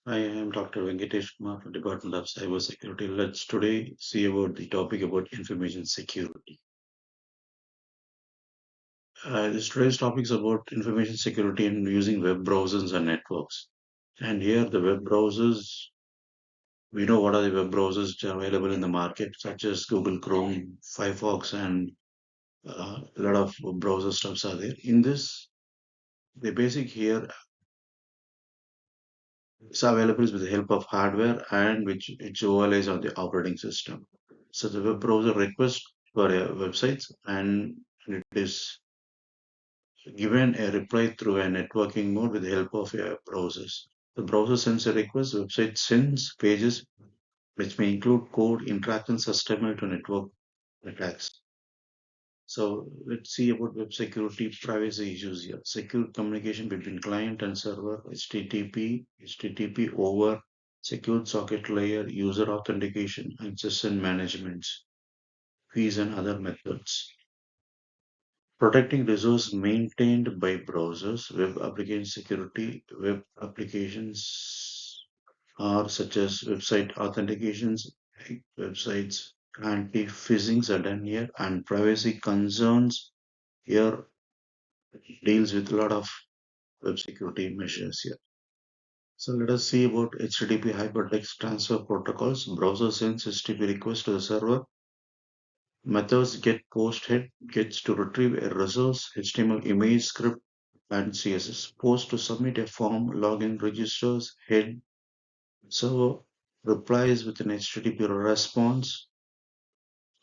I am Dr.S.Vengatesh Kumar from Department of Cybersecurity. Let's today see about the topic about information security. This today's topic is about information security and using web browsers and networks. And here the web browsers, we know what are the web browsers which are available in the market, such as Google Chrome, Firefox, and a lot of browser stuffs are there. In this, the basic here is available with the help of hardware and which overlays on the operating system. So the web browser requests for a website and it is given a reply through a networking mode with the help of a browsers. The browser sends a request, website sends pages which may include code, interactions susceptible to network attacks. So let's see about web security privacy issues here. Secure communication between client and server, HTTP over secured socket layer, user authentication, and session management, fees and other methods. Protecting resource maintained by browsers, web application security, web applications are such as website authentications, websites anti-phishing are done here, and privacy concerns here deals with a lot of web security measures here. So let us see about HTTP hypertext transfer protocols. Browser sends HTTP request to the server. Methods get post head gets to retrieve a resource, HTML image script and CSS. Post to submit a form, login registers, head server replies with an HTTP response.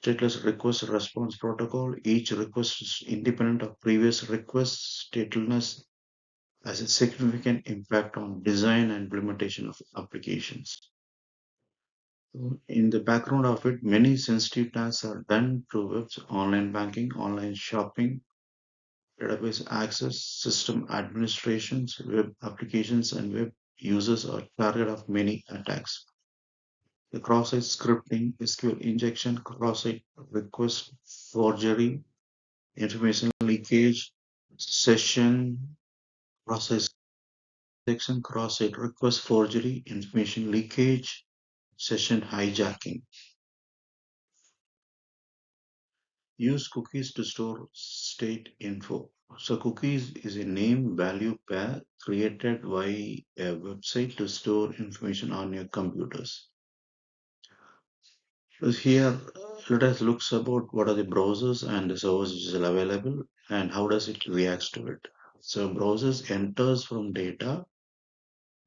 Stateless request response protocol. Each request is independent of previous requests. Statelessness has a significant impact on design and implementation of applications. In the background of it, many sensitive tasks are done through webs, online banking, online shopping, database access, system administrations, web applications, and web users are target of many attacks. The cross-site scripting, SQL injection, cross-site request forgery, information leakage, session cross-site injection, cross-site request forgery, information leakage, session hijacking. Use cookies to store state info. So cookies is a name value pair created by a website to store information on your computers. So here, let us look about what are the browsers and the servers which is available and how does it reacts to it. So browsers enters from data,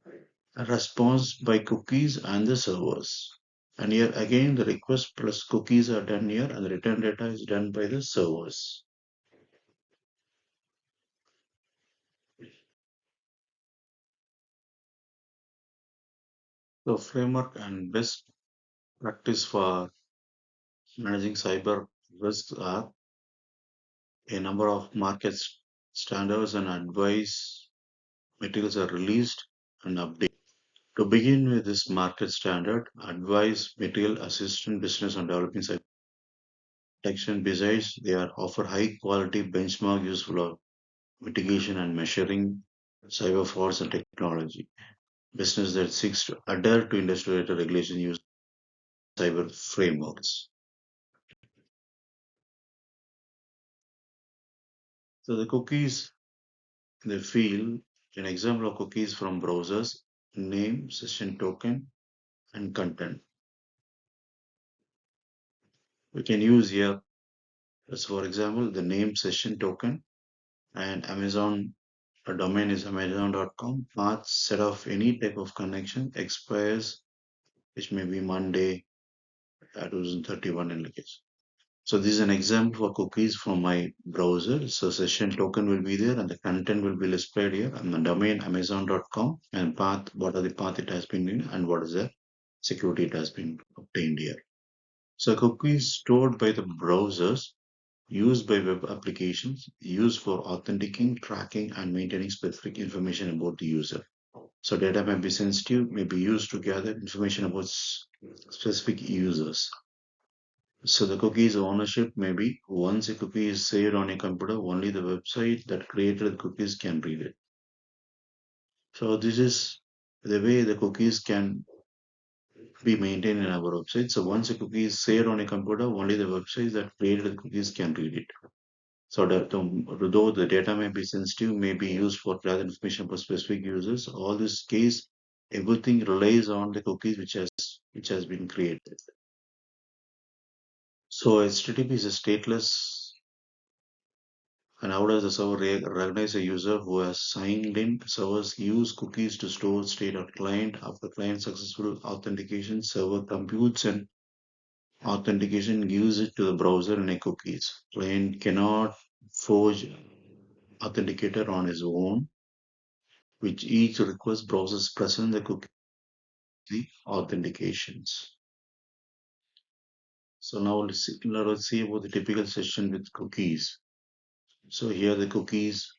a response by cookies and the servers. And here again, the request plus cookies are done here and the return data is done by the servers. The framework and best practice for managing cyber risks are a number of market standards and advice materials are released and updated. To begin with this market standard, advice material assist in business on developing cyber protection. Besides, they are offer high quality benchmark useful of mitigation and measuring cyber frauds and technology. Business that seeks to adhere to industry-related regulation use cyber frameworks. So the cookies they field an example of cookies from browsers, name, session token, and content. We can use here, as for example, the name session token and Amazon, a domain is amazon.com. Path set of any type of connection expires, which may be Monday, 2031 in the case. So this is an example for cookies from my browser. So session token will be there and the content will be displayed here and the domain amazon.com and path, what are the path it has been in and what is the security it has been obtained here. So cookies stored by the browsers used by web applications used for authenticating, tracking and maintaining specific information about the user. So data may be sensitive, may be used to gather information about specific users. So the cookie's ownership may be once a cookie is saved on a computer, only the website that created the cookies can read it. So this is the way the cookies can be maintained in our website. So once a cookie is saved on a computer, only the websites that created the cookies can read it. So that though the data may be sensitive, may be used for other information for specific users, all this case, everything relies on the cookies which has been created. So HTTP is a stateless, and how does the server recognize a user who has signed in? Servers use cookies to store state on client. After client successful authentication, server computes and authentication gives it to the browser in a cookies. Client cannot forge authenticator on his own, which each request browsers present the cookie authentications. So now let's see about the typical session with cookies. So here the cookies,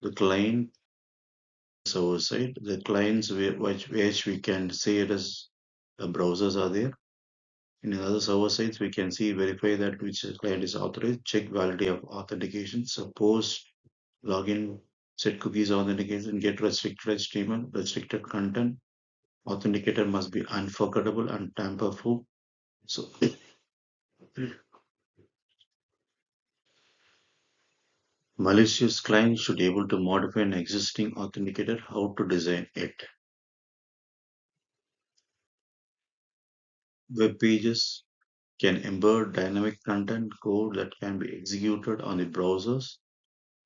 the client server side, the clients which we can say it as the browsers are there. In other server sites, we can see verify that which client is authorized, check validity of authentication, suppose login, set cookies authentication, get restricted HTML, restricted content. Authenticator must be unforgettable and tamper-proof. So malicious client should be able to modify an existing authenticator. How to design it? Web pages can embed dynamic content code that can be executed on the browsers.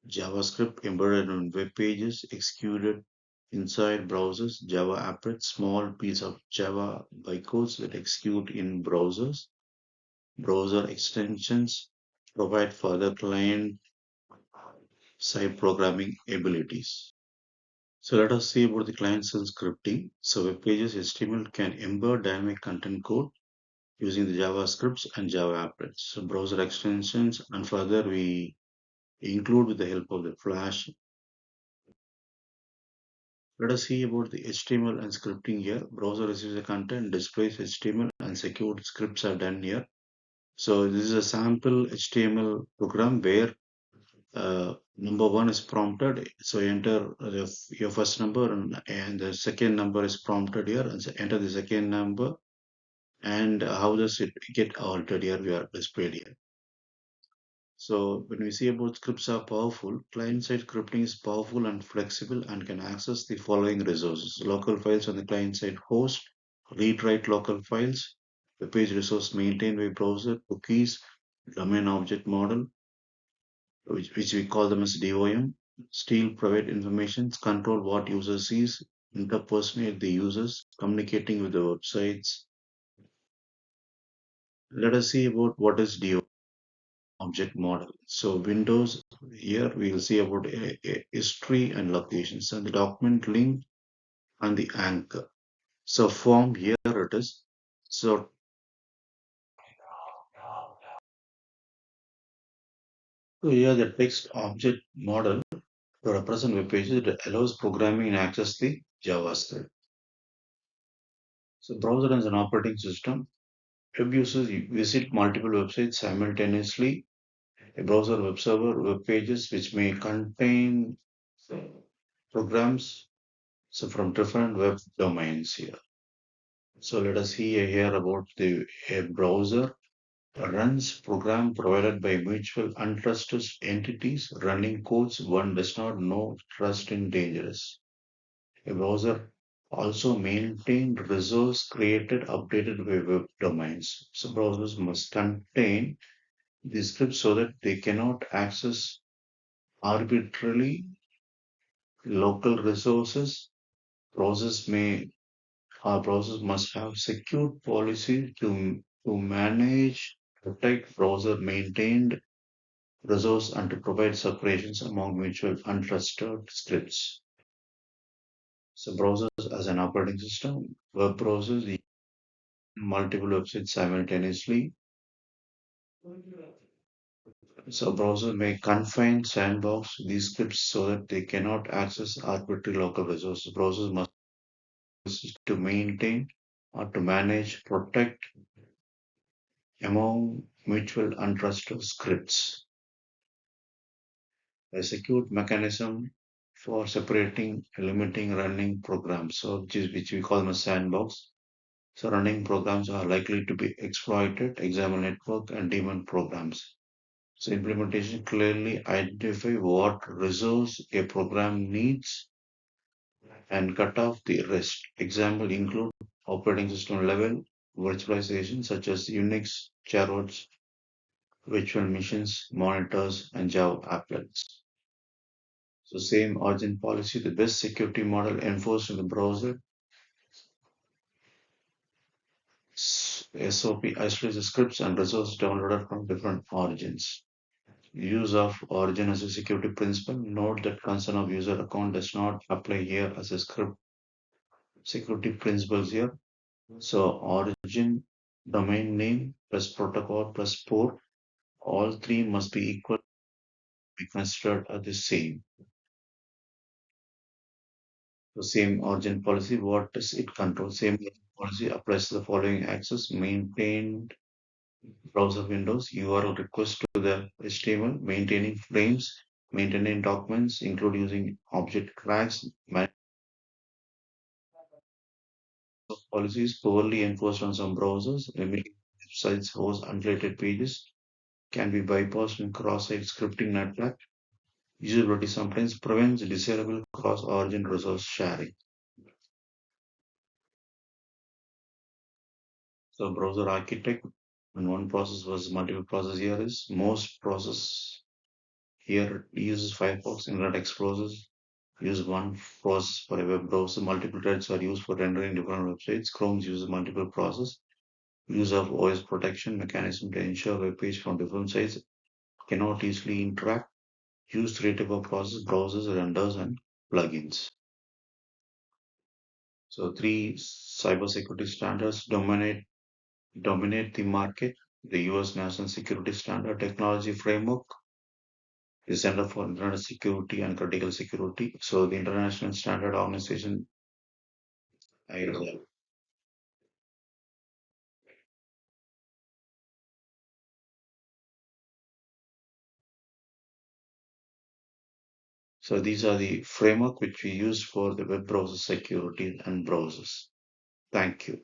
JavaScript embedded on web pages, executed inside browsers. Java applet, small piece of Java bytecodes that execute in browsers. Browser extensions provide further client side programming abilities. So let us see about the client-side scripting. So web pages HTML can embed dynamic content code using the JavaScripts and Java applets. So browser extensions, and further we include with the help of the Flash. Let us see about the HTML and scripting here. Browser receives the content, displays HTML, and secured scripts are done here. So this is a sample HTML program where number one is prompted. So enter your first number, and the second number is prompted here, and so enter the second number. And how does it get altered here? We are displayed here. So when we see about scripts are powerful, client-side scripting is powerful and flexible and can access the following resources: local files on the client-side host, read-write local files, the page resource maintained by browser, cookies, domain object model, which we call them as DOM, steal private information, control what user sees, interpersonate the users, communicating with the websites. Let us see about what is DOM object model. So Windows, here we will see about a history and locations and the document link and the anchor. So form, here it is. So here the text object model to represent web pages, it allows programming and access the JavaScript. So browser as an operating system. Web users visit multiple websites simultaneously. A browser web server, web pages which may contain programs so from different web domains here. So let us see here about the a browser runs program provided by mutual untrusted entities running codes one does not know, trust in dangerous. A browser also maintain resource created updated by web domains. So browsers must contain the script so that they cannot access arbitrarily local resources. Browsers may Browsers must have secure policy to manage, protect browser maintained resource and to provide separations among mutual untrusted scripts. So browsers as an operating system, web browsers use multiple websites simultaneously. So browsers may confine sandbox these scripts so that they cannot access arbitrary local resources. Browsers must to maintain or to manage, protect among mutual untrusted scripts. A secured mechanism for separating, limiting running programs, so which we call them a sandbox. So running programs are likely to be exploited, example network and daemon programs. So implementation clearly identify what resource a program needs and cut off the rest. Example include operating system level virtualization such as Unix, Charots, virtual machines, monitors, and Java applets. So same origin policy, the best security model enforced in the browser. SOP isolates the scripts and resources downloaded from different origins. Use of origin as a security principle. Note that concern of user account does not apply here as a script security principles here. So origin, domain name plus protocol plus port, all three must be equal, be considered as the same. The same origin policy, what does it control? Same origin policy applies to the following access: maintained browser windows, URL request to the HTML, maintaining frames, maintaining documents, include using object flags. Policy is poorly enforced on some browsers, limiting websites host unrelated pages, can be bypassed in cross-site scripting network. Usability sometimes prevents desirable cross-origin resource sharing. So browser architect, when one process was multiple process here is most process here uses Firefox, Internet Explorer, use one process for a web browser. Multiple threads are used for rendering different websites. Chrome uses multiple process. Use of OS protection mechanism to ensure web page from different sites cannot easily interact. Use three type of process: browsers, renders, and plugins. So three cybersecurity standards dominate the market. The US National Security Standard Technology Framework is Center for Internet Security and Critical Security. So the International Standard Organization, I So these are the framework which we use for the web browser security and browsers. Thank you.